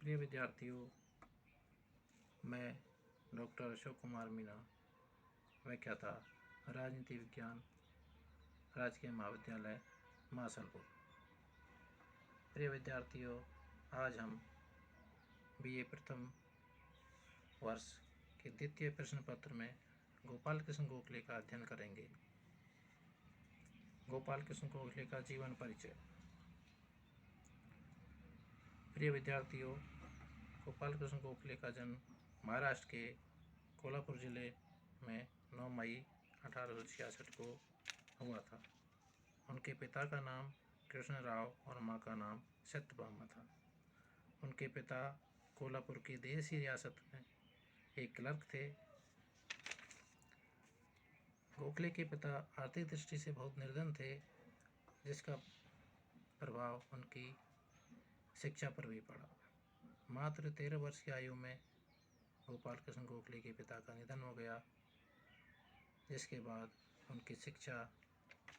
प्रिय विद्यार्थियों, मैं डॉक्टर अशोक कुमार मीना, व्याख्याता, राजनीति विज्ञान, राजकीय महाविद्यालय मासलपुर। प्रिय विद्यार्थियों, आज हम बीए प्रथम वर्ष के द्वितीय प्रश्न पत्र में गोपाल कृष्ण गोखले का अध्ययन करेंगे। गोपाल कृष्ण गोखले का जीवन परिचय। प्रिय विद्यार्थियों, गोपाल कृष्ण गोखले का जन्म महाराष्ट्र के कोल्हापुर जिले में 9 मई 1866 को हुआ था। उनके पिता का नाम कृष्ण राव और मां का नाम सत्यभामा था। उनके पिता कोल्हापुर की देसी रियासत में एक क्लर्क थे। गोखले के पिता आर्थिक दृष्टि से बहुत निर्धन थे, जिसका प्रभाव उनकी शिक्षा पर भी पड़ा। मात्र 13 वर्ष की आयु में गोपाल कृष्ण गोखले के पिता का निधन हो गया, जिसके बाद उनकी शिक्षा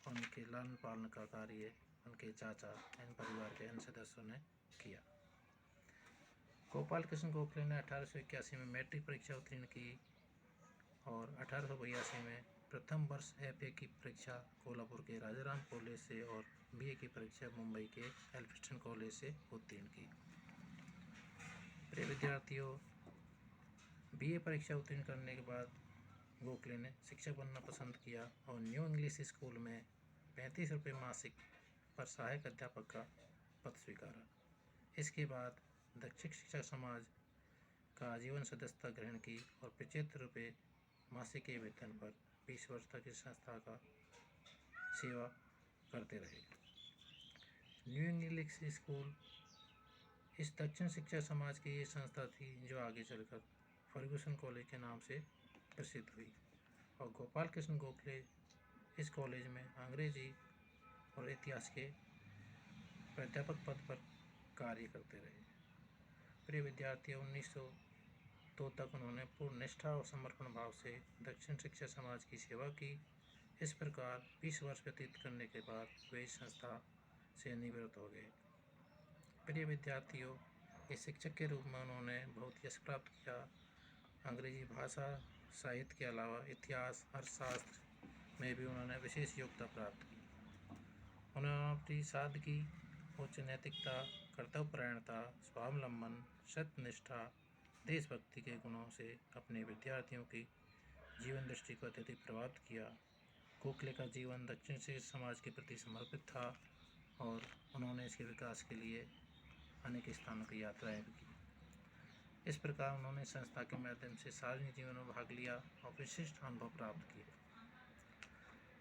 और उनके लालन पालन का कार्य उनके चाचा एवं परिवार के अन्य सदस्यों ने किया। गोपाल कृष्ण गोखले ने 1881 में मैट्रिक परीक्षा उत्तीर्ण की और 1882 में प्रथम वर्ष एफए की परीक्षा कोल्हापुर के राजाराम कॉलेज से और बीए की परीक्षा मुंबई के एल्फिंस्टन कॉलेज से उत्तीर्ण की। प्रिय विद्यार्थियों, बीए परीक्षा उत्तीर्ण करने के बाद गोखले ने शिक्षक बनना पसंद किया और न्यू इंग्लिश स्कूल में 35 रुपये मासिक पर सहायक अध्यापक का पद स्वीकारा। इसके बाद दक्षिण शिक्षक समाज का आजीवन सदस्यता ग्रहण की और 75 रुपये मासिक के वेतन पर 20 वर्ष तक इस संस्था का सेवा करते रहे। न्यू इंग्लिश स्कूल इस दक्षिण शिक्षक समाज की ये संस्था थी जो आगे चलकर फर्गुसन कॉलेज के नाम से प्रसिद्ध हुई और गोपाल कृष्ण गोखले इस कॉलेज में अंग्रेजी और इतिहास के प्राध्यापक पद पर कार्य करते रहे। प्रिय विद्यार्थियों, 1902 तक उन्होंने पूर्ण निष्ठा और समर्पण भाव से दक्षिण शिक्षा समाज की सेवा की। इस प्रकार 20 वर्ष व्यतीत करने के बाद वे इस संस्था से निवृत्त हो गए। प्रिय विद्यार्थियों, इस शिक्षक के रूप में उन्होंने बहुत यश प्राप्त किया। अंग्रेजी भाषा, साहित्य के अलावा इतिहास, अर्थशास्त्र में भी उन्होंने विशेष योग्यता प्राप्त की। उन्होंने अपनी सादगी, उच्च नैतिकता, कर्तव्यपरायणता, स्वावलंबन, सत्यनिष्ठा, देशभक्ति के गुणों से अपने विद्यार्थियों की जीवन दृष्टि को अत्यधिक प्रभावित किया। गोखले का जीवन दक्षिण से समाज के प्रति समर्पित था और उन्होंने इसके विकास के लिए अनेक स्थानों की यात्राएं भी की। इस प्रकार उन्होंने संस्था के माध्यम से सार्वजनिक जीवन में भाग लिया और विशिष्ट अनुभव प्राप्त किए।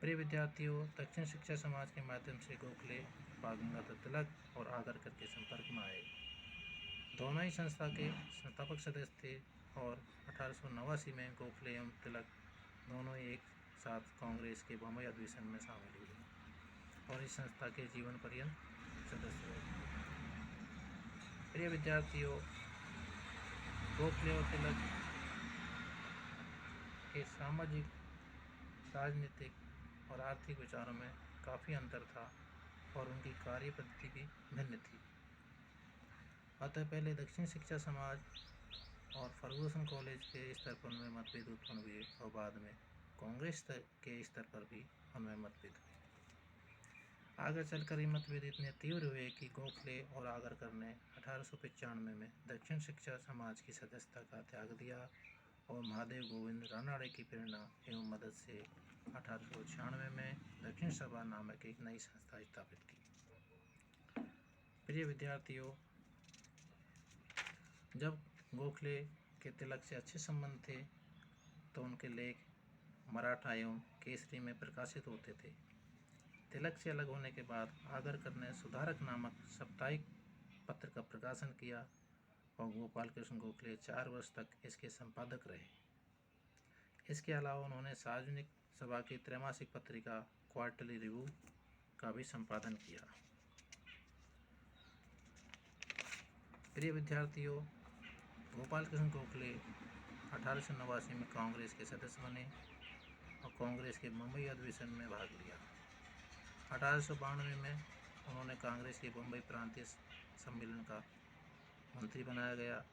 प्रिय विद्यार्थियों, दक्षिण शिक्षा समाज के माध्यम से गोखले बाल गंगाधर तिलक और आगरकर के संपर्क में आए। दोनों ही संस्था के संस्थापक सदस्य थे और 1889 में गोखले एवं तिलक दोनों एक साथ कांग्रेस के बम्बई अधिवेशन में शामिल हुए और इस संस्था के जीवन पर्यंत सदस्य रहे। प्रिय विद्यार्थियों, गोखले और तिलक के सामाजिक, राजनीतिक और आर्थिक विचारों में काफ़ी अंतर था और उनकी कार्य पद्धति भी भिन्न थी। अतः पहले दक्षिण शिक्षा समाज और फर्गुसन कॉलेज के स्तर पर उनमें मतभेद उत्पन्न हुए और बाद में कांग्रेस के स्तर पर भी उनमें मतभेद हुए। आगे चलकर ये मतभेद इतने तीव्र हुए कि गोखले और आगरकर ने 1895 में दक्षिण शिक्षा समाज की सदस्यता का त्याग दिया और महादेव गोविंद रानड़े की प्रेरणा एवं मदद से 1896 में दक्षिण सभा नामक एक नई संस्था स्थापित की। प्रिय विद्यार्थियों, जब गोखले के तिलक से अच्छे संबंध थे तो उनके लेख मराठा एवं केसरी में प्रकाशित होते थे। तिलक से अलग होने के बाद आगरकर ने सुधारक नामक साप्ताहिक पत्र का प्रकाशन किया और गोपाल कृष्ण गोखले 4 वर्ष तक इसके संपादक रहे। इसके अलावा उन्होंने सार्वजनिक सभा की त्रैमासिक पत्रिका क्वार्टरली रिव्यू का भी संपादन किया। प्रिय विद्यार्थियों, गोपाल कृष्ण गोखले 1889 में कांग्रेस के सदस्य बने और कांग्रेस के मुंबई अधिवेशन में भाग लिया। 1892 में उन्होंने कांग्रेस के मुंबई प्रांतीय सम्मेलन का मंत्री बनाया गया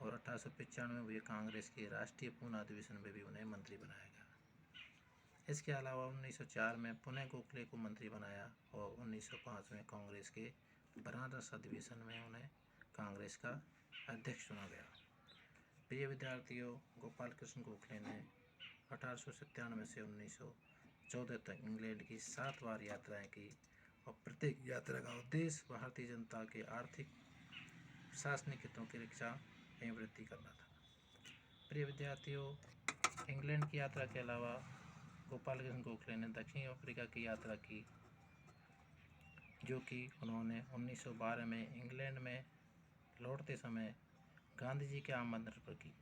और 1895 में हुए कांग्रेस के राष्ट्रीय पूर्ण अधिवेशन में भी उन्हें मंत्री बनाया गया। इसके अलावा 1904 में पुनः गोखले को मंत्री बनाया और 1905 में कांग्रेस के बनारस अधिवेशन में उन्हें कांग्रेस का अध्यक्ष चुना गया। प्रिय विद्यार्थियों, गोपाल कृष्ण गोखले ने 1897 से 1914 तक इंग्लैंड की 7 बार यात्राएं की और प्रत्येक यात्रा का उद्देश्य भारतीय जनता के आर्थिक प्रशासनिक हितों की रक्षा एवं वृद्धि करना था। प्रिय विद्यार्थियों, इंग्लैंड की यात्रा के अलावा गोपाल कृष्ण गोखले ने दक्षिण अफ्रीका की यात्रा की, जो कि उन्होंने 1912 में इंग्लैंड में लौटते समय गांधी जी के आमंत्रण पर की।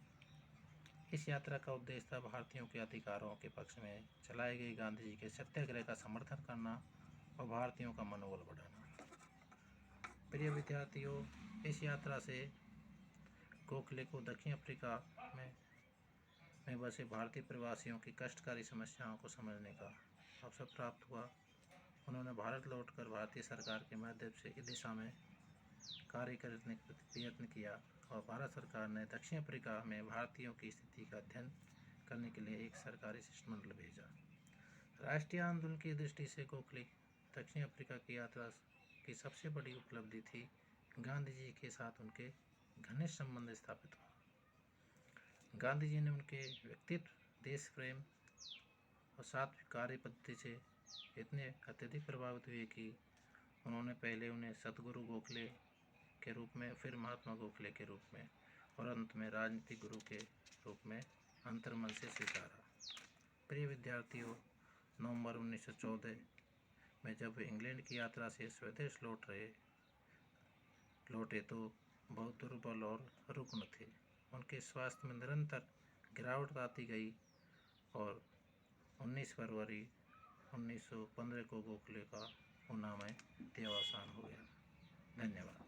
इस यात्रा का उद्देश्य था भारतीयों के अधिकारों के पक्ष में चलाए गए गांधी जी के सत्याग्रह का समर्थन करना और भारतीयों का मनोबल बढ़ाना। प्रिय विद्यार्थियों, इस यात्रा से गोखले को दक्षिण अफ्रीका में बसे भारतीय प्रवासियों की कष्टकारी समस्याओं को समझने का अवसर प्राप्त हुआ। उन्होंने भारत लौटकर भारतीय सरकार के माध्यम से इस दिशा में कार्य करने का प्रयत्न किया और भारत सरकार ने दक्षिण अफ्रीका में भारतीयों की स्थिति का अध्ययन करने के लिए एक सरकारी शिष्टमंडल भेजा। राष्ट्रीय आंदोलन की दृष्टि से गोखले दक्षिण अफ्रीका की यात्रा की सबसे बड़ी उपलब्धि थी गांधी जी के साथ उनके घनिष्ठ संबंध स्थापित हुआ। गांधी जी ने उनके व्यक्तित्व, देश प्रेम और सात्विक कार्य पद्धति से इतने अत्यधिक प्रभावित हुए कि उन्होंने पहले उन्हें सतगुरु गोखले के रूप में, फिर महात्मा गोखले के रूप में और अंत में राजनीतिक गुरु के रूप में अंतर्मन से स्वीकारा। प्रिय विद्यार्थियों, नवंबर 1914 में जब वे इंग्लैंड की यात्रा से स्वदेश लौटे तो बहुत दुर्बल और रुग्ण थे। उनके स्वास्थ्य में निरंतर गिरावट आती गई और 19 फरवरी 1915 को गोखले का पूना में देहावसान हो गया। धन्यवाद।